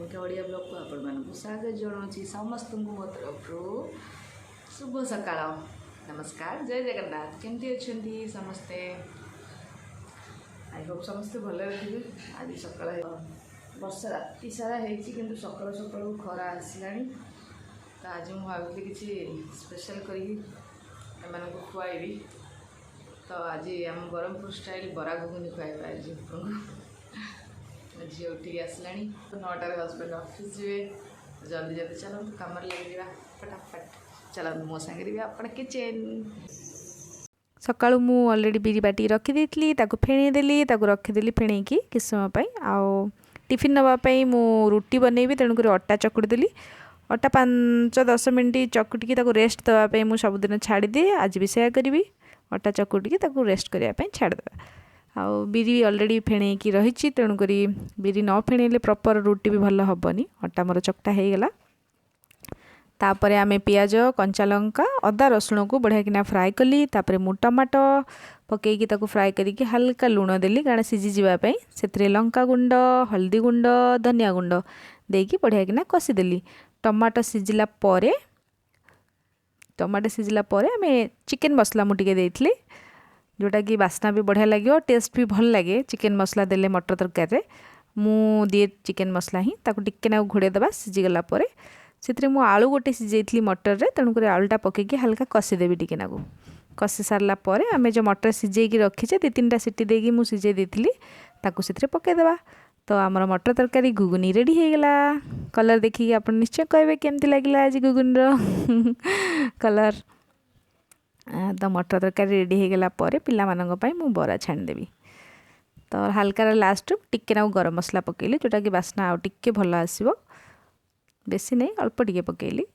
Anamika Odia blog को आपण मानक स्वागत जनाऊँगी समस्त मो तरफ शुभ सकाळ नमस्कार जय जगन्नाथ केमती अच्छा समस्ते आई होप समस्ते भले रही आज सकाळ वर्षा राति सारा होती सकाल सकाल खरा आसला तो आज मुझे भावी किसी स्पेशल कर खुआबी तो आज आम ब्रह्मपुर स्टाइल बरा घुगुनी खुआबा आज झील उठिक आसला तो 9टार हजबैंड ऑफिस जी जल्दी जल्दी चलते कम लगे फटाफट चलते मो सागर भी आप किचन सकाळु मु ऑलरेडी बिरी बाटी रखीदी फेणीदेली रखीदेली फेणी कि समय आउ टिफिन नापी मु रुटी बनैबी तेणुक अटा चकुड़ी देली अटा 5-10 मिनट चकुटिकी रेस्ट देवाई मुझे सबुदिन छाड़ी दिए आज भी सेया करी अटा चकुटिकी रेस्ट करने छाड़देवा आउ बिरी ऑलरेडी फेणेकी रही तेणुक बिरी न फेणेले प्रॉपर रुटी भी भल हेनी अटा मोर चकटा हो गला तापर आमे पियाज कंचा लंका अदा रसुण को बढ़िया किना फ्राए कली तापर मु टमाटो पकईकी फ्राए करके हल्का लुण देली कारण सीझी जावाई से लंका गुंड हल्दी गुंड धनिया गुंड देकी बढ़िया किना कषिदेली टमाटो सीझिला आमे चिकेन मसला मुझे देती जोटा कि बास्ना भी बढ़िया लगे टेस्ट भी भल लगे चिकेन मसला देले मटर तरकारी मु दिए चिकेन मसला ही टिके ना घोड़ेदेवा सीझीगला से मु आलू गोटे सीझे मटर रे तेणुक आलूटा पकईकी हल्का कषिदेवी टिके नाकू कषि सारा आमे जो मटर सीझेकी रखीचे 2-3टा सीटी देकी मु सीझे देती से पकईदेवा तो आमर मटर तरकारी घुगुनी रेडी हो गला कलर देखिए आप निश्चय कहे केमती लगे आज घुगुनी कलर तो मटर तरकारी रेडी हो गला पाई मु बरा छाणीदेवी तो हल्का लास्ट टिके ना गरम मसला पकेली जोटा कि बास्ना आउ टिके भल आसो बेसी नहीं अल्प टिके पकेली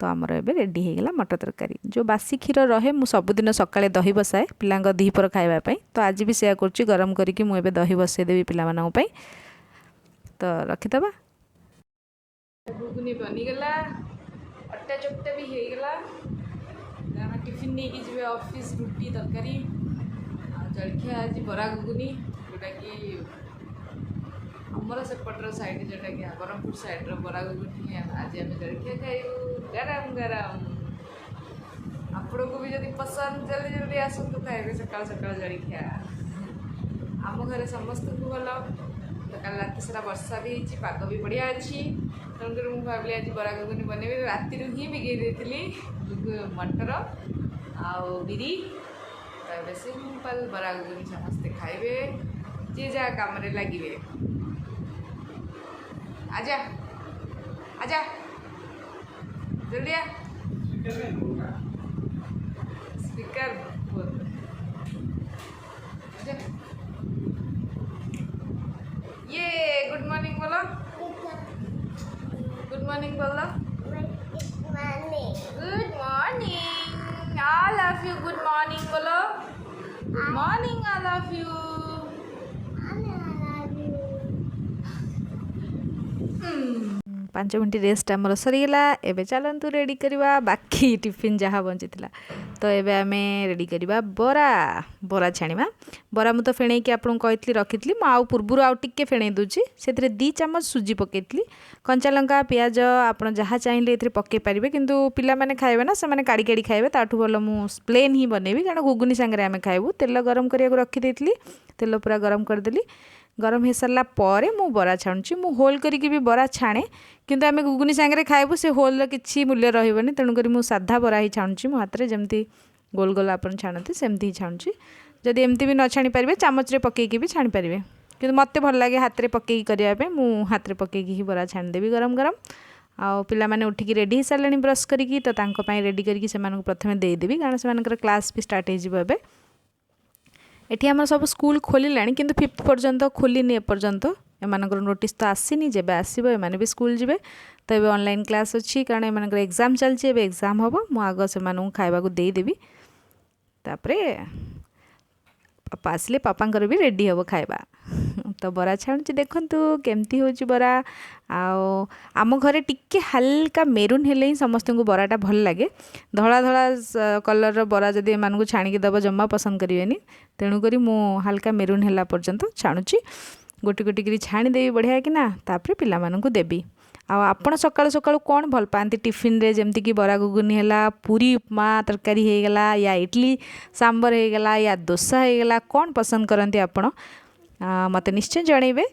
तो आमर एबे रेडी हो गला मटर तरकारी जो बासी क्षीर रहे मु सबुदिन सकाळे दही बसाए पिलांग दीपर खाइबा तो आज भी सेया करछि गरम करके मु एबे दही बसाई देबी पिलामानंग पई तो रखिदबा घुगुनी बनीगला अट्टा चकटा भी हो गला टिफिन नहीं जी ऑफिस रुटी तरकारी जलखिया आज बरा घुगुनी जोटा कि आमर सेपटर साइड जोटा कि ब्रह्मपुर साइड बरा घुगुनी आज आम जलखिया खाइबू गरम गरम आपण को भी जब पसंद जल्दी जल्दी आसतु खाइबे सकाल सकाल जलखिया आम घर समस्त को भल कल रात सारा वर्षा भी होती पाग भी बढ़िया अच्छी तेणुकर मुझे भाविली आज बरा घुगुनी बनैबी राति ही बिगई देती मटर आउ बिरी सिंपल बरा घुगुनी समस्ते खाइबे जी जहाँ काम लगे आजा आजा जल्दी आ स्पीकर ये गुड मॉर्निंग बोलो गुड मॉर्निंग बोलो good morning I love you good morning बोलो good morning I love you 5 minute rest आमर सरीगला एबे चलतु रेडी करवा बाकी टिफिन जहाँ बची तो एबे आमे रेडी करवा बरा बरा छाणीमा बरा मुझे फेणेकी आपको कही रखी आउ पूर्व आउ टिके फेणई दूची से 2 चामच सुजी पकईली कंचा लंका पियाज आप जहाँ चाहिए ये पकई पारे किंतु पिला माने खाइबे ना से काड़ी काड़ी खाइबे ताठू भल मु प्लेन ही बनैबी कारण घुगुनी सांगे आमे खाइबू तेल गरम करिया रखी देती तेल पूरा गरम करदेली गरम हो सारा पर मु बरा छाणुची मु होल करिकी भी बरा छाणे किंतु आमे घुगुनी सांगे खाइबू से होल किसी मूल्य रही तेणुक मु साधा बरा ही छाणुची मो हाथ में जमती गोल गोल आप छाणती सेमती ही छाणुची जदि एमती भी न छाणी पारे चामच पकईकी भी छाणी पारे कि मत भल लगे हाथ में पकईकी करने मु हाथ में पकईकी ही बरा छाणीदेवी गरम गरम आउ पिला माने उठिकी रेडी हो सारे ब्रश करी तो रेडी करके प्रथम देदेवी कारण से क्लास भी स्टार्ट हो एठी आम सब स्कूल खोलिला किंतु 5th पर्यंत खोलिनी एपर्यंत एमानकर नोटिस तो आसीनी जब आसो एमाने भी स्कूल जीवे तो ये ऑनलाइन क्लास अच्छी कारण एमानकर एग्जाम चलती है एग्जाम हम मु आग से खाइबा देदेवी तापरे पापा आसले पापांकर भी रेडी हम खाइबा तो बरा छाणुची देखंतु केमती होची बरा आम घरे टिके हल्का मेरून हेले ही समस्त को बराटा भल लगे धला धला कलर बरा जदि एमान को छाणिकी दब जम्मा पसंद करेनि तेणुक मु हल्का मेरून हेला पर्यंत छाणुची गोटी गोटी करी छाणीदेवी बढ़िया कि ना तापर पिलामानंकु देबी। आपण सकाळु सकाळु कौन भल पाती टिफिन रे जेमती कि बरा घुगुनी है, पूरी उपमा तरकारी हो गला, या इडली सांबर हो गला, या डोसा हो गला, कौन पसंद करती आपण मत निश्चय जनइबे।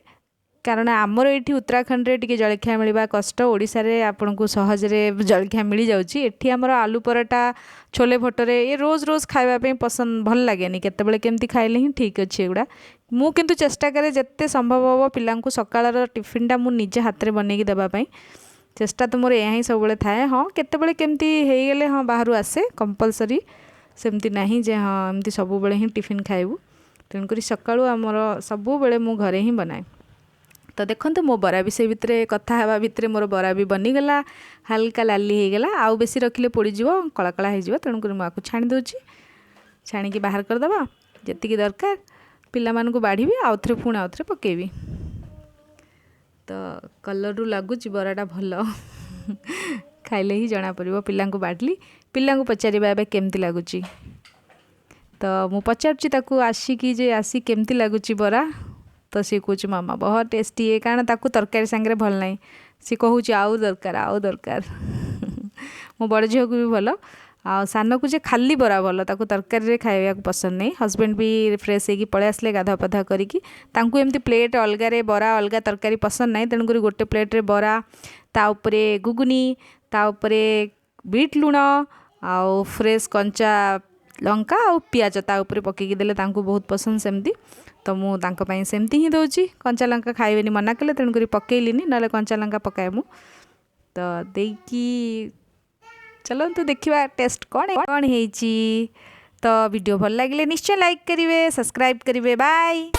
कारण आमर ये उत्तराखंड रे टिके जलखिया मिलवा कष्ट, ओडिशा रे आपन को सहजरे जलखिया मिल जाउची। एठी हमर आलू पराठा छोले भटरे ये रोज रोज खाइबा पे पसंद भल लागेनी, केतेबेले केमती खाइले ही ठीक अछि एगुडा। मु किंतु चेष्टा करे जत्ते संभव हो पिलांकु सकाळर टिफिनटा मु निजे हाथ रे बनेकी देबा पई चेष्टा तो मोर यहाँ ही सब बेले थाए। हाँ केतेबेले केमती हेई गेले हाँ बाहरु आसे कंपलसरी, सेमती नाही जे हाँ एमती सब बेले ही टिफिन खाइबु। तेणुकरी सकाळु आमर सब बेले मु घरे ही बनाए। तो देखो मो बरा भी से भितर कथा हवा भितर मोर बरा भी बनीगला, हल्का लाली होगला, आउ बेसी रखिले पोड़ीज कला कला हो। तेणुक मुझे छाणी दूची, छाणिकी बाहर करदे जी दरकार पिला मानकु बाढ़ी आउ थे पुणी आउ थे पकेबी। तो कलर रु लगुच बराटा भल खाइले ही जना पड़ो। पिला बाढ़ली पिला पचारिबा एबे केमती लगुच, तो मु पचारुची ताकू आसिकी जे आसी केमती लगुच बरा। तो सी कह मामा बहुत टेस्टी है, कारण ताकू तरकारी सांगे भल ना, सी कहूँ आउ दरकार आउ दरकार मो बड़ झील को भी भल, आ सान को जे खाली बरा भल, ताकू तरकारी खाइबा पसंद नहीं। हस्बैंड भी फ्रेश होगी पलि आसले गाधा पाधा करिकी, तांकू एमती प्लेट अलगारे बरा अलगा तरकारी पसंद नहीं। तेणुक गोटे प्लेट्रे बरा, ता उपरे गुगुनी, ता उपरे बीट लुण आउ फ्रेश कंचा लंका आउ पियाज ता उपरे पकईकी देले तांकू बहुत पसंद सेमती। तो मु तांको पई सेमती ही दउची, कंचा लंका खाइबेनी मना कले, तेणुक पकईलिनी, ना कंचा लंका पकाए मु। तो देकी चलतु देखिबा टेस्ट कौन कौन हेची। तो वीडियो भल लगे निश्चय लाइक करिवे, सब्सक्राइब करिवे। बाय।